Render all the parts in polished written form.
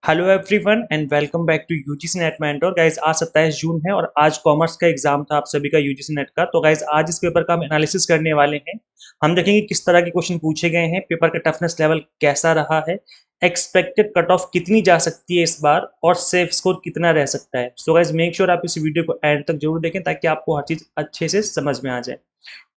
Hello everyone and welcome back to UGC NET mentor guys. आज 27 जून है और आज कॉमर्स का एग्जाम था आप सभी का यूजीसी नेट का। तो गाइस आज इस पेपर का हम एनालिसिस करने वाले हैं। हम देखेंगे किस तरह के क्वेश्चन पूछे गए हैं, पेपर का टफनेस लेवल कैसा रहा है, एक्सपेक्टेड कट ऑफ कितनी जा सकती है इस बार और सेफ स्कोर कितना रह सकता है। सो गाइस मेक श्योर आप इस वीडियो को एंड तक जरूर देखें ताकि आपको हर चीज अच्छे से समझ में आ जाए।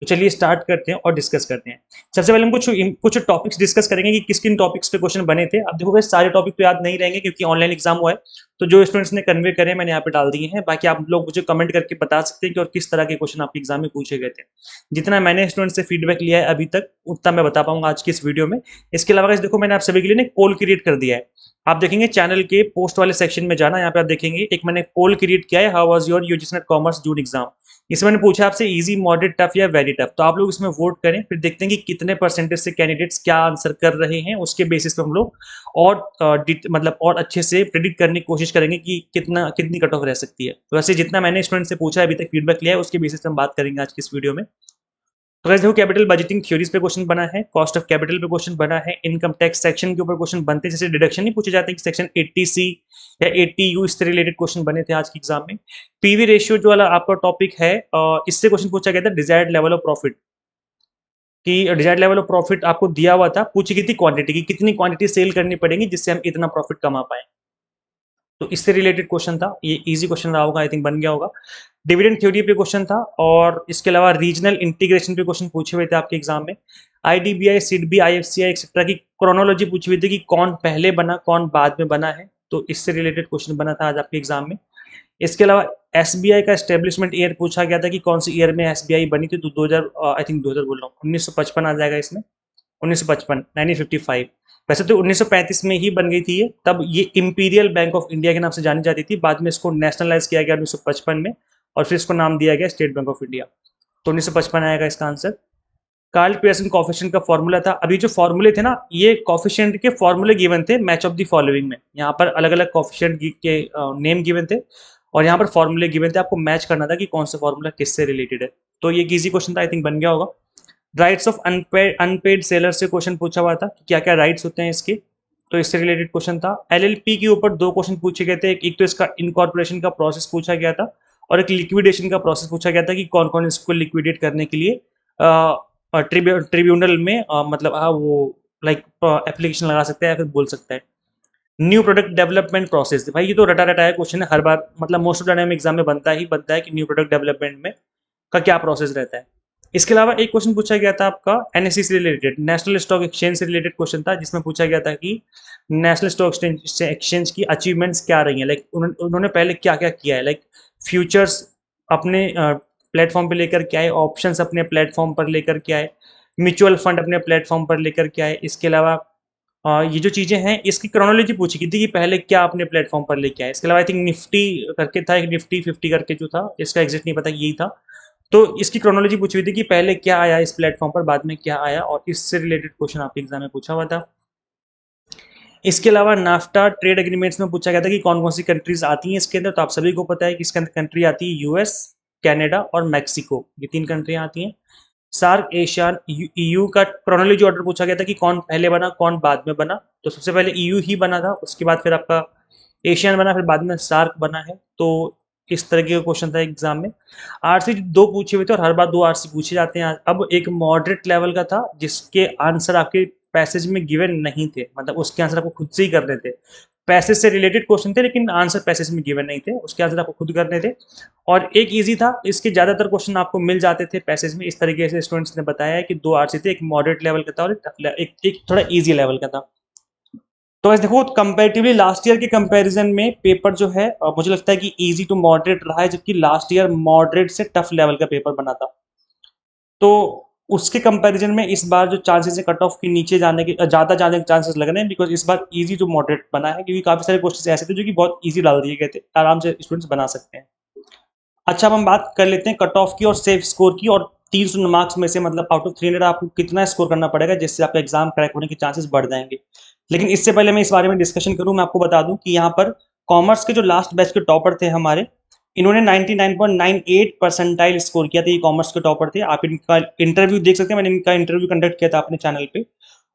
तो चलिए स्टार्ट करते हैं और डिस्कस करते हैं। सबसे पहले हम कुछ टॉपिक्स डिस्कस करेंगे कि किस किन टॉपिक्स पे क्वेश्चन बने थे। अब देखो गाइस सारे टॉपिक तो याद नहीं रहेंगे क्योंकि ऑनलाइन एग्जाम हुआ है, तो जो स्टूडेंट्स ने कन्वे करे मैंने यहाँ पे डाल दिए हैं। बाकी आप लोग मुझे कमेंट करके बता सकते हैं कि और किस तरह के क्वेश्चन आपके एग्जाम में पूछे गए थे। जितना मैंने स्टूडेंट से फीडबैक लिया है अभी तक उतना मैं बता पाऊंगा आज की इस वीडियो में। इसके अलावा गाइस देखो मैंने आप सभी के लिए ना पोल क्रिएट कर दिया है। आप देखेंगे चैनल के पोस्ट वाले सेक्शन में जाना, यहाँ पे आप देखेंगे एक मैंने पोल क्रिएट किया है, how was your UGC net commerce June exam. इसमें मैंने पूछा आपसे इजी, मॉडरेट, टफ या वेरी टफ। तो आप लोग इसमें वोट करें, फिर देखते हैं कि कितने परसेंटेज से कैंडिडेट्स क्या आंसर कर रहे हैं। उसके बेसिस पे हम लोग और मतलब और अच्छे से प्रिडिक्ट करने की कोशिश करेंगे कि कितनी कट ऑफ रह सकती है। तो वैसे जितना मैंने स्टूडेंट से पूछा है अभी तक फीडबैक लिया है उसके बेसिस पे हम बात करेंगे आज की इस वीडियो में। तो वैसे देखो कैपिटल बजटिंग थ्योरीज पे क्वेश्चन बना है, कॉस्ट ऑफ कैपिटल पे क्वेश्चन बना है, इनकम टैक्स सेक्शन के ऊपर क्वेश्चन बनते हैं, जैसे डिडक्शन नहीं पूछे जाते कि सेक्शन 80C या 80U इससे रिलेटेड क्वेश्चन बने थे आज के एग्जाम में। पीवी रेशियो जो वाला आपका टॉपिक है, इससे क्वेश्चन पूछा गया था डिजायर्ड लेवल ऑफ प्रॉफिट, कि डिजायर्ड लेवल ऑफ प्रॉफिट आपको दिया हुआ था, पूछी गई थी क्वांटिटी की, कितनी क्वांटिटी सेल करनी पड़ेगी जिससे हम इतना प्रॉफिट कमा पाए। तो इससे रिलेटेड क्वेश्चन था, ये इजी क्वेश्चन रहा होगा, आई थिंक बन गया होगा। डिविडेंड थ्योरी पे क्वेश्चन था और इसके अलावा रीजनल इंटीग्रेशन पे क्वेश्चन पूछे हुए थे आपके एग्जाम में। आईडीबीआई, सिडबी, आईएफसीआई एक्सेट्रा की क्रोनोलॉजी पूछी हुई थी कि कौन पहले बना कौन बाद में बना है। तो इससे रिलेटेड क्वेश्चन बना था आज आपके एग्जाम में। इसके अलावा एसबीआई का एस्टेब्लिशमेंट ईयर पूछा गया था कि कौन सी ईयर में एसबीआई बनी थी। तो 2000, आई थिंक 2000 बोल रहा हूँ, 1955 आ जाएगा इसमें। 1955, 1955। वैसे तो 1935 में ही बन गई थी ये, तब ये इंपीरियल बैंक ऑफ इंडिया के नाम से जानी जाती थी। बाद में इसको नेशनलाइज किया गया 1955 में और फिर इसको नाम दिया गया स्टेट बैंक ऑफ इंडिया। तो 1955 आएगा इसका आंसर। कार्ल पियर्सन कॉफिशिएंट का फॉर्मूला था। अभी जो फॉर्मूले थे ना, ये कॉफिशिएंट के फॉर्मूले गिवन थे मैच ऑफ द फॉलोइंग में। यहाँ पर अलग अलग कॉफिशिएंट के नेम गिवन थे और यहाँ पर फॉर्मूले गिवन थे, आपको मैच करना था कि कौन सा फॉर्मूला किससे रिलेटेड है। तो ये इजी क्वेश्चन था, आई थिंक बन गया होगा। राइट्स ऑफ अनपेड सेलर से क्वेश्चन पूछा हुआ था कि क्या क्या राइट्स होते हैं इसके। तो इससे रिलेटेड क्वेश्चन था। एलएलपी के ऊपर दो क्वेश्चन पूछे गए थे, एक तो इसका इनकॉर्पोरेशन का प्रोसेस पूछा गया था और एक लिक्विडेशन का प्रोसेस पूछा गया था कि कौन कौन इसको लिक्विडेट करने के लिए ट्रिब्यूनल में मतलब वो लाइक एप्लीकेशन लगा सकता है या फिर बोल सकता है। न्यू प्रोडक्ट डेवलपमेंट प्रोसेस, भाई ये तो रटा रटाया क्वेश्चन है, हर बार मतलब most of the time exam में बनता है कि न्यू प्रोडक्ट डेवलपमेंट में का क्या प्रोसेस रहता है। इसके अलावा एक क्वेश्चन पूछा गया था आपका एनएससी से रिलेटेड, नेशनल स्टॉक एक्सचेंज से रिलेटेड क्वेश्चन था, जिसमें पूछा गया था कि नेशनल स्टॉक एक्सचेंज की अचीवमेंट्स क्या रही हैं, लाइक उन्होंने पहले क्या क्या किया है, लाइक फ्यूचर्स अपने प्लेटफॉर्म पे लेकर के आए, ऑप्शंस अपने प्लेटफॉर्म पर लेकर के आए, म्यूचुअल फंड अपने प्लेटफॉर्म पर लेकर के आए। इसके अलावा ये जो चीज़ें हैं इसकी क्रोनोलॉजी पूछी गई थी कि पहले क्या अपने प्लेटफॉर्म पर लेके आए। इसके अलावा आई थिंक निफ्टी करके था, एक निफ्टी 50 करके जो था, इसका एग्जैक्ट नहीं पता, यही था। तो इसकी क्रोनोलॉजी पूछी हुई थी कि पहले क्या आया इस प्लेटफॉर्म पर, बाद में क्या आया, और इससे रिलेटेड क्वेश्चन आपके एग्जाम में पूछा हुआ था। इसके अलावा नाफ्टा ट्रेड एग्रीमेंट्स में पूछा गया था कि कौन कौन सी कंट्रीज आती हैं इसके अंदर। तो आप सभी को पता है कि इसके अंदर कंट्री आती है यूएस, कनाडा और मैक्सिको, ये 3 कंट्रियां आती हैं। सार्क, एशियान, ईयू का क्रोनोलॉजी ऑर्डर पूछा गया था कि कौन पहले बना कौन बाद में बना। तो सबसे पहले ईयू ही बना था, उसके बाद फिर आपका एशियन बना, फिर बाद में सार्क बना है। तो इस तरह के क्वेश्चन था एग्जाम में। आरसी 2 पूछे हुए थे और हर बार 2 आरसी पूछे जाते हैं। अब एक मॉडरेट लेवल का था जिसके आंसर आपके पैसेज में गिवन नहीं थे, मतलब उसके आंसर आपको खुद से ही करने थे। पैसेज से रिलेटेड क्वेश्चन थे लेकिन आंसर पैसेज में गिवन नहीं थे, उसके आंसर आपको खुद करने थे। और एक इजी था, इसके ज्यादातर क्वेश्चन आपको मिल जाते थे पैसेज में। इस तरीके से स्टूडेंट्स ने बताया है कि 2 आरसी थे, एक मॉडरेट लेवल का था और एक थोड़ा इजी लेवल का था। तो ऐसे देखो कंपैरेटिवली लास्ट ईयर के कंपैरिजन में पेपर जो है मुझे लगता है कि इजी टू मॉडरेट रहा है, जबकि लास्ट ईयर मॉडरेट से टफ लेवल का पेपर बना था। तो उसके कंपैरिजन में इस बार जो चांसेस है कट ऑफ के नीचे जाने के, ज्यादा जाने के चांसेस लग रहे हैं, बिकॉज इस बार इजी टू मॉडरेट बना है, क्योंकि काफी सारे क्वेश्चन ऐसे थे जो कि बहुत इजी डाल दिए गए थे, आराम से स्टूडेंट्स बना सकते हैं। अच्छा, अब हम बात कर लेते हैं कट ऑफ की और सेफ स्कोर की, और 300 मार्क्स में से मतलब आउट ऑफ 300 आपको कितना स्कोर करना पड़ेगा जिससे आपका एग्जाम क्रैक होने के चांसेस बढ़ जाएंगे। लेकिन इससे पहले मैं इस बारे में डिस्कशन करूं, मैं आपको बता दूं कि यहाँ पर कॉमर्स के जो लास्ट बैच के टॉपर थे हमारे, इन्होंने 99.98 परसेंटाइल स्कोर किया था। ये कॉमर्स के टॉपर थे, आप इनका इंटरव्यू देख सकते हैं, मैंने इनका इंटरव्यू कंडक्ट किया था अपने चैनल पे।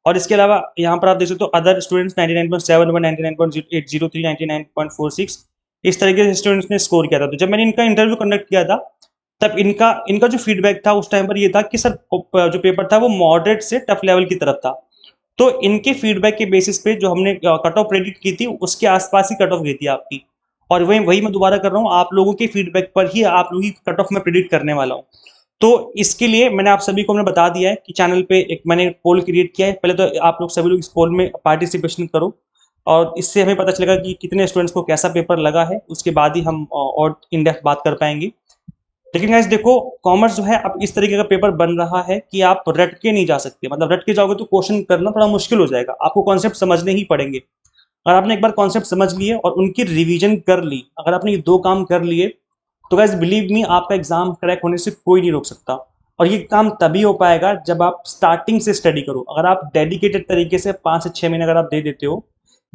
और इसके अलावा यहाँ पर आप देख सकते हो अदर स्टूडेंट्स 99.71, 99.803, 99.46 इस तरीके से स्टूडेंट्स ने स्कोर किया था। तो जब मैंने इनका इंटरव्यू कंडक्ट किया था तब इनका इनका जो फीडबैक था उस टाइम पर ये था कि सर जो पेपर था वो मॉडरेट से टफ लेवल की तरफ था। तो इनके फीडबैक के बेसिस पे जो हमने कट ऑफ प्रेडिक्ट की थी उसके आसपास ही कट ऑफ गई थी आपकी। और वही वही मैं दोबारा कर रहा हूँ, आप लोगों के फीडबैक पर ही आप लोगों की कट ऑफ में प्रेडिक्ट करने वाला हूँ। तो इसके लिए मैंने आप सभी को मैंने बता दिया है कि चैनल पे एक मैंने पोल क्रिएट किया है। पहले तो आप लोग सभी लोग इस पोल में पार्टिसिपेशन करो और इससे हमें पता चलेगा कि कितने स्टूडेंट्स को कैसा पेपर लगा है, उसके बाद ही हम और इन डेप्थ बात कर पाएंगे। लेकिन गाइस देखो, कॉमर्स जो है अब इस तरीके का पेपर बन रहा है कि आप रट के नहीं जा सकते। मतलब रट के जाओगे तो क्वेश्चन करना थोड़ा मुश्किल हो जाएगा, आपको कॉन्सेप्ट समझने ही पड़ेंगे। अगर आपने एक बार कॉन्सेप्ट समझ लिए और उनकी रिवीजन कर ली, अगर आपने ये दो काम कर लिए तो गाइस बिलीव मी आपका एग्जाम क्रैक होने से कोई नहीं रोक सकता। और ये काम तभी हो पाएगा जब आप स्टार्टिंग से स्टडी करो। अगर आप डेडिकेटेड तरीके से 5 से 6 महीने अगर आप दे देते हो,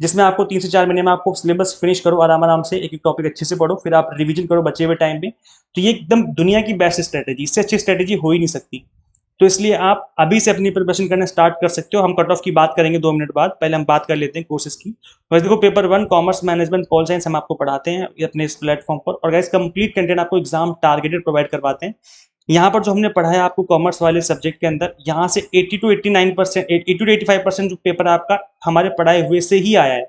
जिसमें आपको 3 से 4 महीने में आपको सिलेबस फिनिश करो आराम आराम से, एक एक टॉपिक अच्छे से पढ़ो, फिर आप रिवीजन करो बचे हुए टाइम में, तो ये एकदम दुनिया की बेस्ट स्ट्रेटेजी, इससे अच्छी स्ट्रेटेजी हो ही नहीं सकती। तो इसलिए आप अभी से अपनी प्रिपरेशन करना स्टार्ट कर सकते हो। हम कट ऑफ की बात करेंगे 2 मिनट बाद, पहले हम बात कर लेते हैं कोर्सेज की। वैसे देखो, paper 1 commerce management pol science हम आपको पढ़ाते हैं अपने इस प्लेटफॉर्म पर, और गाइस कंप्लीट कंटेंट आपको एग्जाम टारगेटेड प्रोवाइड करवाते हैं। यहाँ पर जो हमने पढ़ा है आपको कॉमर्स वाले सब्जेक्ट के अंदर, यहाँ से 80 to 89%, 80 to 85% जो पेपर आपका हमारे पढ़ाए हुए से ही आया है।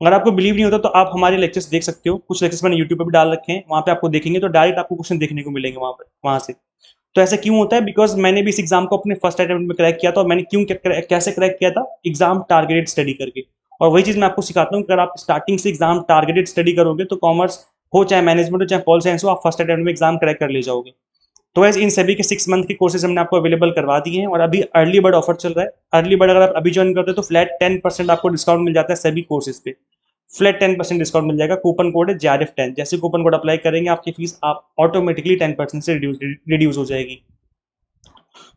अगर आपको बिलीव नहीं होता तो आप हमारे लेक्चर्स देख सकते हो, कुछ लेक्चर्स मैंने यूट्यूब पर भी डाल रखे हैं, वहाँ पे आपको देखेंगे तो डायरेक्ट आपको क्वेश्चन देखने को मिलेंगे वहाँ पर, वहाँ से। तो ऐसा क्यों होता है? बिकॉज मैंने भी इस एग्जाम को अपने फर्स्ट अटेम्प्ट में क्रैक किया था। और मैंने क्यों कैसे क्रैक किया था? एग्जाम टारगेटेड स्टडी करके। और वही चीज मैं आपको सिखाता हूँ, अगर आप स्टार्टिंग से एग्जाम टारगेटेड स्टडी करोगे तो कॉमर्स हो चाहे मैनेजमेंट हो चाहे पॉल साइंस हो, आप फर्स्ट अटेम्प्ट में एग्जाम क्रैक कर ले जाओगे। तो वैसे इन सभी के 6 मंथ के कोर्सेज हमने आपको अवेलेबल करवा दिए हैं, और अभी अर्ली बर्ड ऑफर चल रहा है। अर्ली बर्ड अगर आप अभी ज्वाइन करते हो तो फ्लैट 10% आपको डिस्काउंट मिल जाता है सभी कोर्सेज पे। फ्लैट 10% डिस्काउंट मिल जाएगा। कूपन कोड है JRF10। जैसे कूपन कोड अप्लाई करेंगे आपकी फीस आप ऑटोमेटिकली 10% से रिड्यूस हो जाएगी।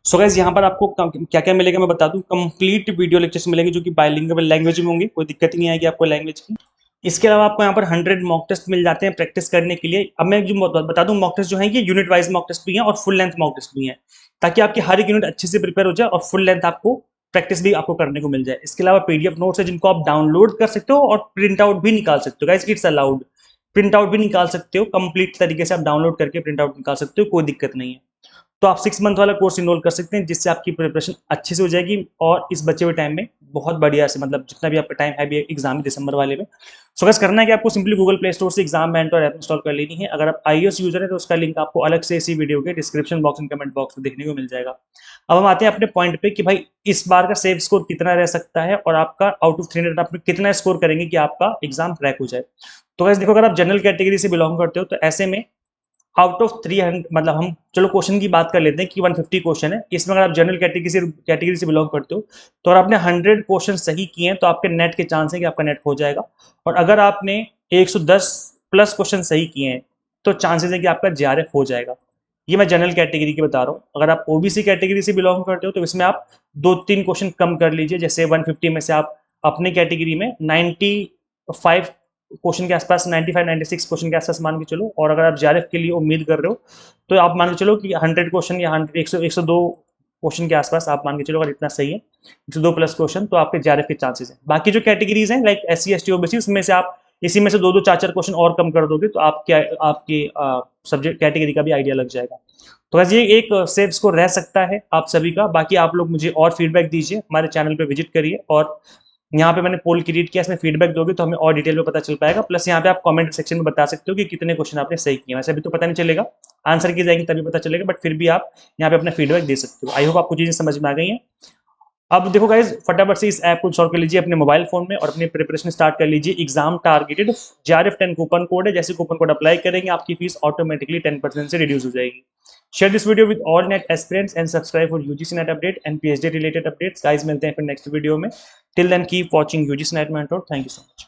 सो गाइस यहाँ पर आपको क्या क्या मिलेगा मैं बता दूं। कंप्लीट वीडियो लेक्चर्स मिलेंगे जो कि बाइलिंगुअल लैंग्वेज में होंगे, कोई दिक्कत ही नहीं आएगी आपको लैंग्वेज की। इसके अलावा आपको यहाँ पर 100 मॉक टेस्ट मिल जाते हैं प्रैक्टिस करने के लिए। अब मैं जो बता दूं, मॉक टेस्ट जो है ये यूनिट वाइज मॉक टेस्ट भी है और फुल लेंथ मॉक टेस्ट भी है, ताकि आपकी हर एक यूनिट अच्छे से प्रिपेयर हो जाए और फुल लेंथ आपको प्रैक्टिस भी आपको करने को मिल जाए। इसके अलावा PDF नोट्स है जिनको आप डाउनलोड कर सकते हो और प्रिंट आउट भी निकाल सकते हो। Guys it's allowed, print out भी निकाल सकते हो, कंप्लीट तरीके से आप डाउनलोड करके प्रिंट आउट निकाल सकते हो, कोई दिक्कत नहीं है। तो आप 6 मंथ वाला कोर्स इनरोल कर सकते हैं, जिससे आपकी प्रिपरेशन अच्छे से हो जाएगी और इस बचे हुए टाइम में बहुत बढ़िया से, मतलब जितना भी आपका टाइम है भी एग्जाम दिसंबर वाले में। सो बस करना है कि आपको सिंपली गूगल प्ले स्टोर से एग्जाम मेंटर ऐप इंस्टॉल कर लेनी है। अगर आप iOS यूजर है तो उसका लिंक आपको अलग से इसी वीडियो के description box and comment box में देखने को मिल जाएगा। अब हम आते हैं अपने पॉइंट पे कि भाई इस बार का सेव स्कोर कितना रह सकता है और आपका आउट ऑफ 300 आप कितना स्कोर करेंगे कि आपका एग्जाम क्रैक हो जाए। तो वैसे देखो, अगर आप जनरल कैटेगरी से बिलोंग करते हो तो ऐसे में आउट ऑफ 300, मतलब हम चलो क्वेश्चन की बात कर लेते हैं कि 150 क्वेश्चन है। इसमें अगर आप जनरल कैटेगरी से बिलोंग करते हो तो अगर आपने 100 क्वेश्चन सही किए हैं तो आपके नेट के चांस है कि आपका नेट हो जाएगा। और अगर आपने 110 प्लस क्वेश्चन सही किए हैं तो चांसेस है कि आपका JRF हो जाएगा। ये मैं जनरल कैटेगरी की बता रहा हूँ। अगर आप OBC कैटेगरी से बिलोंग करते हो तो इसमें आप 2-3 क्वेश्चन कम कर लीजिए। जैसे 150 में से आप अपनी कैटेगरी में 95 क्वेश्चन के आसपास, 95-96 क्वेश्चन के आसपास मान के चलो। और अगर आप JRF के लिए उम्मीद कर रहे हो तो आप मान के चलो कि 100 क्वेश्चन या 102 क्वेश्चन के आसपास आप मान के चलो। अगर इतना सही है 102 प्लस क्वेश्चन तो आपके JRF के चांसेस हैं। बाकी जो कैटेगरीज हैं लाइक SC ST OBC, उसमें से आप इसी में से 2-2 4-4 क्वेश्चन और कम कर दोगे तो आपके सब्जेक्ट कैटेगरी का भी आइडिया लग जाएगा। तो बस ये एक सेफ स्कोर रह सकता है आप सभी का। बाकी आप लोग मुझे और फीडबैक दीजिए, हमारे चैनल पे विजिट करिए, और यहाँ पे मैंने पोल क्रिएट किया, इसमें फीडबैक दोगे तो हमें और डिटेल में पता चल पाएगा। प्लस यहाँ पे आप कमेंट सेक्शन में बता सकते हो कि कितने क्वेश्चन आपने सही किए। वैसे अभी तो पता नहीं चलेगा, आंसर की जाएंगे तभी पता चलेगा, बट फिर भी आप यहाँ पे अपना फीडबैक दे सकते हो। आई होप आपको चीजें समझ में आ गई हैं। अब देखो गाइज, फटाफट से इस ऐप को इंस्टॉल कर लीजिए अपने मोबाइल फोन में और अपनी प्रिपरेशन स्टार्ट कर लीजिए। Exam targeted JRF10 coupon code है, जैसे कूपन कोड अप्लाई करेंगे आपकी फीस ऑटोमेटिकली 10% से रिड्यूस हो जाएगी। Share this video with all NET aspirants and subscribe for UGC NET update and PhD related updates. Guys मिलते हैं फिर नेक्स्ट वीडियो में। Till then keep watching UGC NET mentor. Thank you so much.